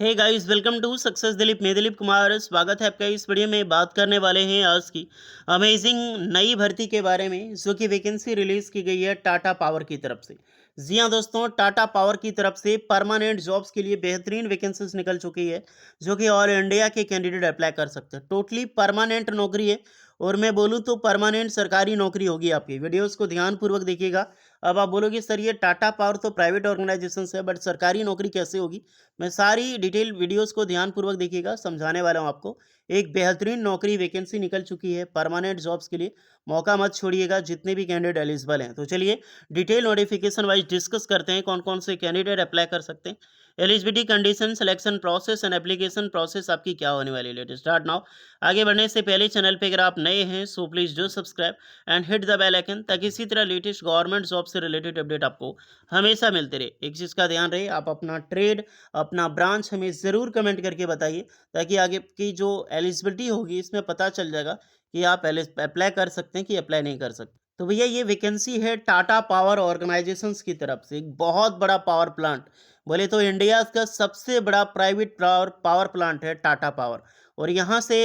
Hey guys, welcome to success Dilip. मैं दिलीप कुमार, स्वागत है आपका। इस वीडियो में बात करने वाले हैं आज की अमेजिंग नई भर्ती के बारे में, जो कि वैकेंसी रिलीज की गई है टाटा पावर की तरफ से। जी हाँ दोस्तों, टाटा पावर की तरफ से परमानेंट जॉब्स के लिए बेहतरीन वैकेंसीज निकल चुकी है, जो कि ऑल इंडिया के कैंडिडेट अप्लाई कर सकते हैं। टोटली परमानेंट नौकरी है, और मैं बोलूँ तो परमानेंट सरकारी नौकरी होगी आपकी। वीडियोस को ध्यानपूर्वक देखिएगा। अब आप बोलोगे सर, ये टाटा पावर तो प्राइवेट ऑर्गेनाइजेशन है, बट सरकारी नौकरी कैसे होगी? मैं सारी डिटेल वीडियोस को ध्यानपूर्वक देखिएगा, समझाने वाला हूँ आपको। एक बेहतरीन नौकरी वैकेंसी निकल चुकी है परमानेंट जॉब्स के लिए। मौका मत छोड़िएगा, जितने भी कैंडिडेट एलिजिबल हैं। तो चलिए डिटेल नोटिफिकेशन वाइज डिस्कस करते हैं कौन कौन से कैंडिडेट अप्लाई कर सकते हैं। Eligibility condition, selection process and application process आपकी क्या होने वाली है। Let start now. आगे बढ़ने से पहले चैनल पे अगर आप नए हैं so please do subscribe and hit the bell icon, ताकि इसी तरह लेटेस्ट गवर्नमेंट जॉब से रिलेटेड अपडेट आपको हमेशा मिलते रहे। एक चीज़ का ध्यान रहे, आप अपना ट्रेड, अपना ब्रांच हमें ज़रूर कमेंट करके बताइए, ताकि आगे की जो एलिजिबिलिटी होगी इसमें पता चल जाएगा कि आप अप्लाई कर सकते हैं कि अप्लाई नहीं कर सकते। तो भैया, ये वैकेंसी है टाटा पावर ऑर्गेनाइजेशंस की तरफ से। एक बहुत बड़ा पावर प्लांट, बोले तो इंडिया का सबसे बड़ा प्राइवेट पावर पावर प्लांट है टाटा पावर। और यहाँ से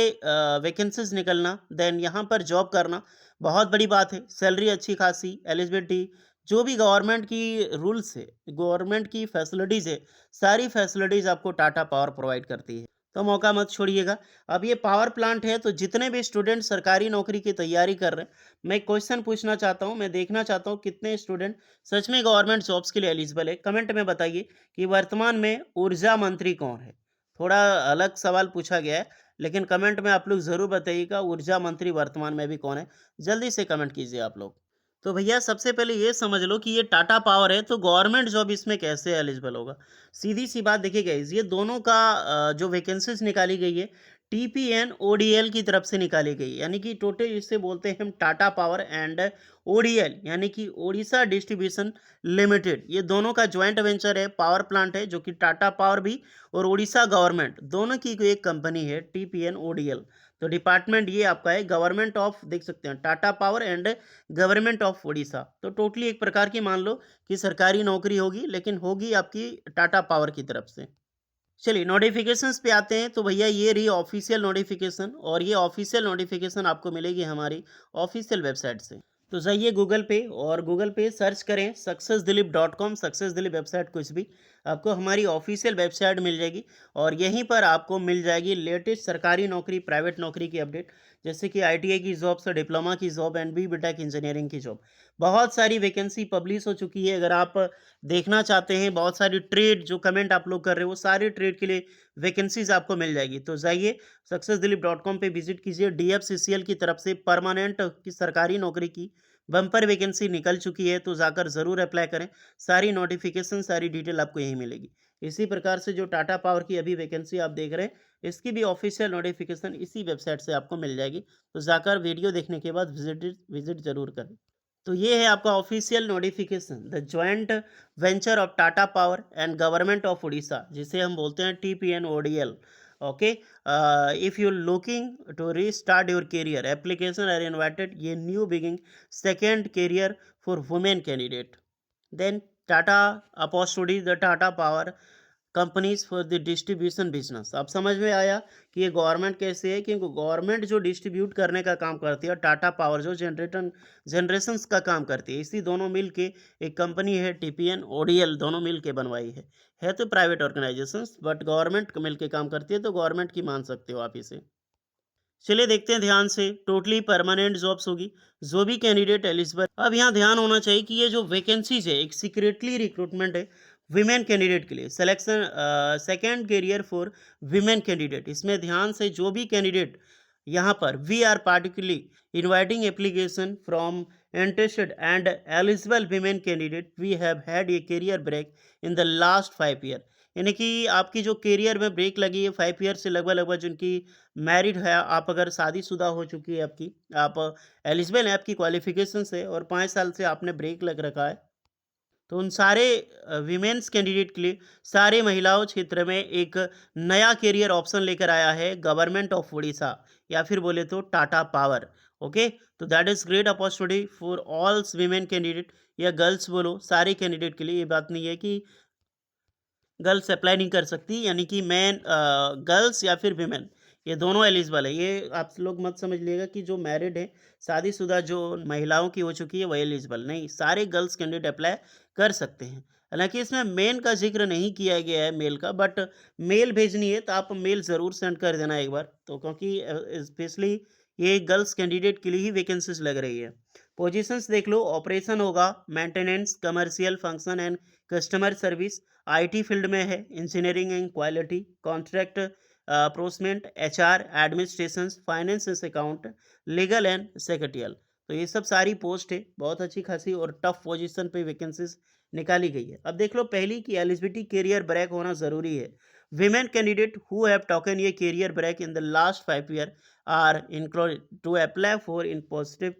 वैकेंसीज निकलना, देन यहाँ पर जॉब करना बहुत बड़ी बात है। सैलरी अच्छी खासी, एलिजिबिलिटी, जो भी गवर्नमेंट की रूल्स है, गवर्नमेंट की फैसिलिटीज़ है, सारी फैसिलिटीज़ आपको टाटा पावर प्रोवाइड करती है। तो मौका मत छोड़िएगा। अब ये पावर प्लांट है, तो जितने भी स्टूडेंट सरकारी नौकरी की तैयारी कर रहे हैं, मैं क्वेश्चन पूछना चाहता हूँ, मैं देखना चाहता हूँ कितने स्टूडेंट सच में गवर्नमेंट जॉब्स के लिए एलिजिबल है। कमेंट में बताइए कि वर्तमान में ऊर्जा मंत्री कौन है। थोड़ा अलग सवाल पूछा गया है, लेकिन कमेंट में आप लोग ज़रूर बताइएगा ऊर्जा मंत्री वर्तमान में भी कौन है। जल्दी से कमेंट कीजिए आप लोग। तो भैया, सबसे पहले ये समझ लो कि ये टाटा पावर है, तो गवर्नमेंट जॉब इसमें कैसे एलिजिबल होगा। सीधी सी बात देखिए गाइस, ये दोनों का जो वैकेंसीज निकाली गई है, टीपीएन ओडीएल की तरफ से निकाली गई है। यानी कि टोटल इसे बोलते हैं हम टाटा पावर एंड ओडीएल, यानी कि ओडिशा डिस्ट्रीब्यूशन लिमिटेड। ये दोनों का ज्वाइंट वेंचर है, पावर प्लांट है, जो कि टाटा पावर भी और ओडिशा गवर्नमेंट दोनों की एक कंपनी है, टीपीएन ओडीएल। तो डिपार्टमेंट ये आपका है गवर्नमेंट ऑफ, देख सकते हैं, Tata power and government of Odisha. तो टोटली एक प्रकार की मान लो कि सरकारी नौकरी होगी, लेकिन होगी आपकी टाटा पावर की तरफ से। चलिए नोटिफिकेशंस पे आते हैं। तो भैया, ये रही ऑफिशियल नोटिफिकेशन, और ये ऑफिशियल नोटिफिकेशन आपको मिलेगी हमारी ऑफिशियल वेबसाइट से। तो जाइए गूगल पे, और गूगल पे सर्च करें successdilip.com, सक्सेस दिलीप वेबसाइट कुछ भी, आपको हमारी ऑफिशियल वेबसाइट मिल जाएगी। और यहीं पर आपको मिल जाएगी लेटेस्ट सरकारी नौकरी, प्राइवेट नौकरी की अपडेट, जैसे कि आईटीआई की जॉब से डिप्लोमा की job and B BTech engineering की जॉब। बहुत सारी वैकेंसी पब्लिश हो चुकी है। अगर आप देखना चाहते हैं बहुत सारी ट्रेड, जो कमेंट आप लोग कर रहे हो, वो सारे ट्रेड के लिए वैकेंसीज आपको मिल जाएगी। तो जाइए successdilip.com पे विजिट कीजिए। डीएफसीसीएल की तरफ से परमानेंट की सरकारी नौकरी की बम्पर वैकेंसी निकल चुकी है, तो जाकर ज़रूर अप्लाई करें। सारी नोटिफिकेशन, सारी डिटेल आपको यहीं मिलेगी। इसी प्रकार से जो टाटा पावर की अभी वैकेंसी आप देख रहे हैं, इसकी भी ऑफिशियल नोटिफिकेशन इसी वेबसाइट से आपको मिल जाएगी। तो जाकर वीडियो देखने के बाद विजिट विजिट जरूर करें। तो ये है आपका official notification, the joint venture of Tata power and government of Orissa, जिसे हम बोलते हैं TPNODL. Okay, if you looking to restart your career, application are invited. ये new beginning second career for women candidate. Then Tata opportunity, the Tata power companies for the distribution business. अब समझ में आया कि ये गवर्नमेंट कैसे है, क्योंकि गवर्नमेंट जो डिस्ट्रीब्यूट करने का काम करती है, और टाटा पावर जो जनरेशंस का काम करती है, इसी दोनों मिल के एक कंपनी है टीपीएन ओडीएल, दोनों मिल के बनवाई है तो प्राइवेट ऑर्गेनाइजेशंस, बट गवर्नमेंट मिल के काम करती है, तो गवर्नमेंट की मान सकते हो आप इसे। चलिए देखते हैं ध्यान से। टोटली परमानेंट जॉब्स होगी, जो भी कैंडिडेट एलिजिबल। अब यहाँ ध्यान होना चाहिए कि ये जो वैकेंसीज है, एक सीक्रेटली रिक्रूटमेंट है विमेन कैंडिडेट के लिए। Selection second career for women candidate. इसमें ध्यान से, जो भी कैंडिडेट यहाँ पर, we are particularly inviting application from interested and eligible women candidate, we have had a career break in the last 5 year. यानी कि आपकी जो करियर में ब्रेक लगी है 5 ईयर से, लगभग लगभग जिनकी मैरिड है, आप अगर शादीशुदा हो चुकी है आपकी, आप एलिजिबल हैं, आपकी क्वालिफिकेशन से, और 5 साल से आपने ब्रेक लग रखा है, तो उन सारे वीमेंस कैंडिडेट के लिए, सारे महिलाओं क्षेत्र में एक नया करियर ऑप्शन लेकर आया है गवर्नमेंट ऑफ उड़ीसा, या फिर बोले तो टाटा पावर। ओके, तो that is great opportunity for all women candidate, या गर्ल्स बोलो, सारे कैंडिडेट के लिए। ये बात नहीं है कि गर्ल्स अप्लाई नहीं कर सकती, यानी कि मैन गर्ल्स या फिर विमेन ये दोनों एलिजिबल है। ये आप लोग मत समझ लीजिएगा कि जो मैरिड है, शादीशुदा जो महिलाओं की हो चुकी है, वही एलिजिबल नहीं, सारे गर्ल्स कैंडिडेट अप्लाई कर सकते हैं। हालाँकि इसमें मेन का ज़िक्र नहीं किया गया है मेल का, बट मेल भेजनी है तो आप मेल ज़रूर सेंड कर देना एक बार, तो क्योंकि स्पेशली ये गर्ल्स कैंडिडेट के लिए ही वैकेंसीज़ लग रही है। पोजीशंस देख लो, ऑपरेशन होगा, maintenance, commercial function and customer service, IT field में है, engineering and quality, contract procurement, HR, administration, finance account, legal and secretarial. तो ये सब सारी पोस्ट है, बहुत अच्छी खासी और टफ पोजीशन पे वैकेंसीज निकाली गई है। अब देख लो पहली की एलिजिबिलिटी कैरियर ब्रेक होना ज़रूरी है। Women candidate who have taken a career break in the last 5 year are included to apply for in positions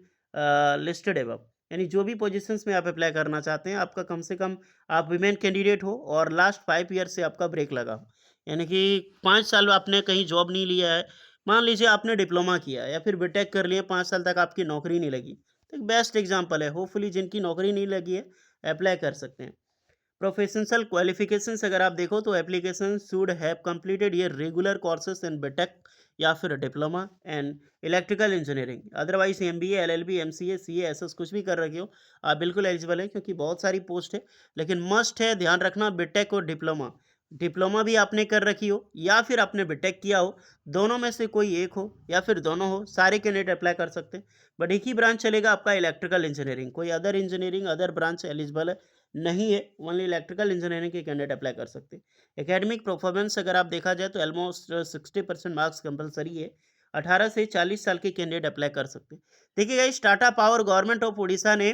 listed above. यानी जो भी पोजीशंस में आप अप्लाई करना चाहते हैं, आपका कम से कम आप विमेन कैंडिडेट हो और लास्ट 5 ईयर से आपका ब्रेक लगा हो, यानी कि 5 साल आपने कहीं जॉब नहीं लिया है। मान लीजिए आपने डिप्लोमा किया है या फिर बीटेक कर लिया, 5 साल तक आपकी नौकरी नहीं लगी, तो एक बेस्ट एग्जाम्पल है। होपफुली जिनकी नौकरी नहीं लगी है अप्लाई कर सकते हैं। प्रोफेशनल क्वालिफिकेशंस अगर आप देखो तो एप्लीकेशन शुड हैव कंप्लीटेड ये रेगुलर कोर्सेज इन बीटेक या फिर diploma and electrical engineering, otherwise MBA, LLB, MCA, CA ऐसा कुछ भी कर रखे हो, आप बिल्कुल एलिजिबल है, क्योंकि बहुत सारी पोस्ट है। लेकिन मस्ट है, ध्यान रखना, बीटेक और डिप्लोमा, डिप्लोमा भी आपने कर रखी हो या फिर आपने बीटेक किया हो, दोनों में से कोई एक हो या फिर दोनों हो, सारे कैंडिडेट अप्लाई कर सकते हैं। बट एक ही ब्रांच चलेगा आपका इलेक्ट्रिकल इंजीनियरिंग, कोई other engineering other branch eligible है नहीं है, ओनली इलेक्ट्रिकल इंजीनियरिंग के कैंडिडेट अप्लाई कर सकते हैं। एकेडमिक परफॉर्मेंस अगर आप देखा जाए तो ऑलमोस्ट 60% मार्क्स कंपलसरी है। 18 से 40 साल के कैंडिडेट अप्लाई कर सकते हैं। देखिए guys, Tata power government of Orissa ने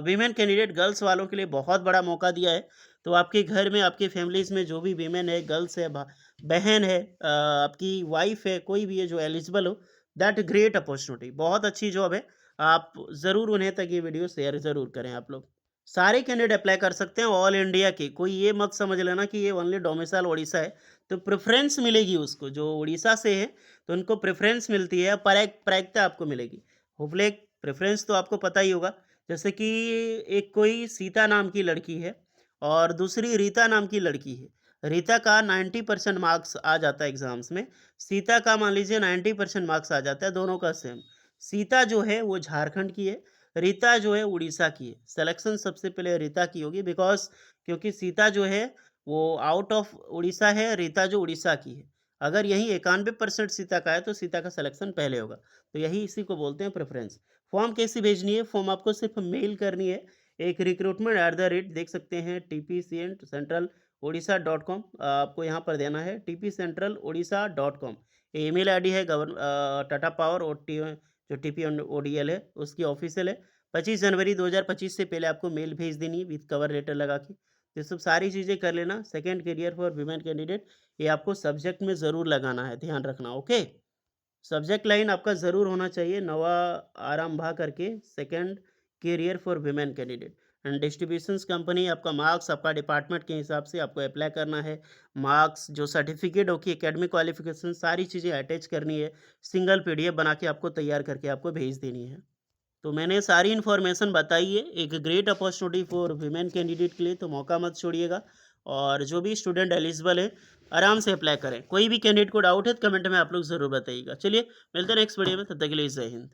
वीमेन कैंडिडेट गर्ल्स वालों के लिए बहुत बड़ा मौका दिया है। तो आपके घर में, आपकी फैमिलीज में जो भी वीमेन है, गर्ल्स है, बहन है, आपकी वाइफ है, कोई भी है जो एलिजिबल हो, दैट ग्रेट अपॉर्चुनिटी, बहुत अच्छी जॉब है। आप ज़रूर उन्हें तक ये वीडियो शेयर ज़रूर करें आप लोग। सारे कैंडिडेट अप्लाई कर सकते हैं ऑल इंडिया के, कोई ये मत समझ लेना कि ये ओनली डोमिसाइल उड़ीसा है। तो प्रेफरेंस मिलेगी उसको, जो उड़ीसा से है तो उनको प्रेफरेंस मिलती है, प्रायिकता आपको मिलेगी। होपफुली प्रेफरेंस तो आपको पता ही होगा। जैसे कि एक कोई सीता नाम की लड़की है और दूसरी रीता नाम की लड़की है। रीता का 90% मार्क्स आ जाता है एग्जाम्स में, सीता का मान लीजिए 90% मार्क्स आ जाता है, दोनों का सेम। सीता जो है वो झारखंड की है, रीता जो है उड़ीसा की है। सिलेक्शन सबसे पहले रीता की होगी, बिकॉज क्योंकि सीता जो है वो आउट ऑफ उड़ीसा है, रीता जो उड़ीसा की है। अगर यही 91% सीता का है तो सीता का सिलेक्शन पहले होगा, तो यही इसी को बोलते हैं प्रेफरेंस। फॉर्म कैसी भेजनी है? फॉर्म आपको सिर्फ मेल करनी है, एक रिक्रूटमेंट @ देख सकते हैं TP central-odisha.com, आपको यहाँ पर देना है TP central-odisha.com। ये ईमेल आईडी है टाटा पावर और जो TPODL है उसकी ऑफिशियल है। 25 जनवरी 2025 से पहले आपको मेल भेज देनी है विथ कवर लेटर लगा के। तो ये सब सारी चीज़ें कर लेना। Second career for women candidate, ये आपको सब्जेक्ट में ज़रूर लगाना है, ध्यान रखना, ओके। सब्जेक्ट लाइन आपका ज़रूर होना चाहिए नवा आरंभा करके, second career for women candidate and distributions company. आपका मार्क्स आपका डिपार्टमेंट के हिसाब से आपको अप्लाई करना है। मार्क्स जो सर्टिफिकेट होगी, एकेडमिक क्वालिफिकेशन, सारी चीज़ें अटैच करनी है, सिंगल पीडीएफ बना के आपको तैयार करके आपको भेज देनी है। तो मैंने सारी इन्फॉर्मेशन बताई है, एक great opportunity for women candidate के लिए, तो मौका मत छोड़िएगा। और जो भी स्टूडेंट एलिजिबल है आराम से अप्लाई करें। कोई भी कैंडिडेट को डाउट है तो कमेंट में आप लोग ज़रूर बताइएगा। चलिए मिलते हैं नेक्स्ट वीडियो में, तब तक के लिए जय हिंद।